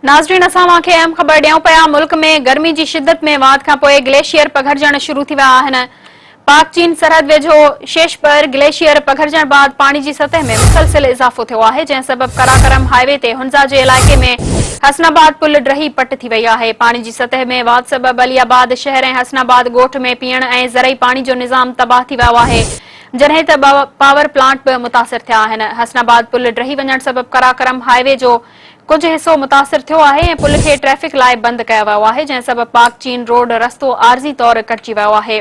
नाज़रीन असां खे अहम ख़बर ॾियूं पिया। मुल्क में गर्मी की शिद्दत में वाध खां पोइ ग्लेशियर पघरजण शुरू थी विया आहिनि। पाक चीन सरहद वेझो शेष पर ग्लेशियर पघरजण बाद पानी की सतह में मुसलसिल इजाफो थियो आहे, जंहिं सबब कराकरम हाईवे ते हुंजा जे इलाइक़े में हसनाबाद पुल ड्रही पट थी वई आहे। पानी की सतह में वाध सबब अलियाबाद शहर ऐं हसनाबाद ॻोठ में पीअण ऐं ज़रई पानी जो निज़ाम तबाह थी वियो आहे, जॾहिं त पावर प्लांट बि मुतासिर थिया आहिनि। हसनाबाद पुल ड्रही वञण सबब कराकरम हाईवे जो कुछ हिस्सो मुतासिर थियो आहे ऐं पुल खे ट्रैफिक लाइ बंद कयो वियो आहे, जंहिं सबब पाक चीन रोड रस्तो आरज़ी तौर कटिजी वियो आहे।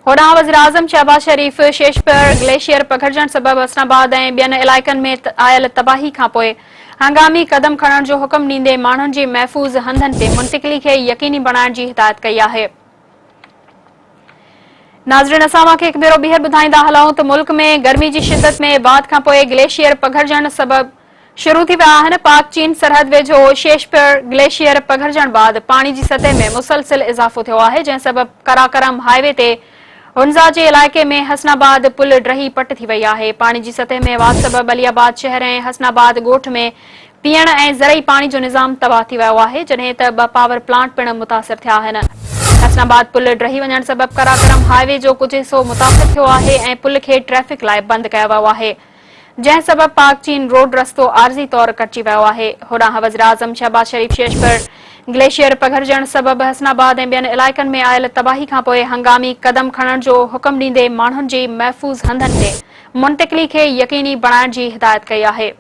होॾां वज़ीर आज़म शहबाज शरीफ़ शेष पर ग्लेशियर पघरजण सबब हसनाबाद ऐं ॿियनि इलाइक़नि में आयल तबाही खां पोइ हंगामी कदम खणण जो हुकुम ॾींदे माण्हुनि जी महफ़ूज़ हंधनि ते मुंतक़िली खे यकीनी बणाइण जी हिदायत कई आहे। नाज़रीन असां खे हिकु भेरो ॿीहर ॿुधाईंदा हलूं त मुल्क में गर्मी की शिद्दत में वाध खां पोइ ग्लेशियर पघरजण सबब शुरू थी विया आहिनि। पाक चीन सरहद वेझो शेष पर ग्लेशियर पघरजण बाद पानी की सतह में मुसलसिल इजाफो थियो आहे, जंहिं सबब कराकरम हाईवे ते हुंजा जे इलाइक़े में हसनाबाद पुल ड्रही पट थी वई आहे। पानी की सतह में वाध सबब अलियाबाद शहर ऐं हसनाबाद ॻोठ में पीअण ऐं ज़रई पानी जो निज़ाम तबाह थी वियो आहे, जॾहिं त 2 पावर प्लांट पिण मुतासिर थिया आहिनि। हसनाबाद पुल ड्रही वञण सबब कराकरम हाईवे जो कुछ हिस्सो मुतासिर थियो आहे ऐं पुल खे ट्रैफिक लाइ बंद कयो वियो आहे, जंहिं सबब पाक चीन रोड रस्तो आरज़ी तौर कटिजी वियो आहे। होॾां वज़ीर आज़म शहबाज शरीफ़ शेष पर ग्लेशियर पघरजण सबब हसनाबाद ऐं ॿियनि इलाइक़नि में आयल तबाही खां पोइ हंगामी कदम खणण जो हुकुम ॾींदे माण्हुनि जी महफ़ूज़ हंधनि ते मुंतक़िली खे यकीनी बणाइण जी हिदायत कई आहे।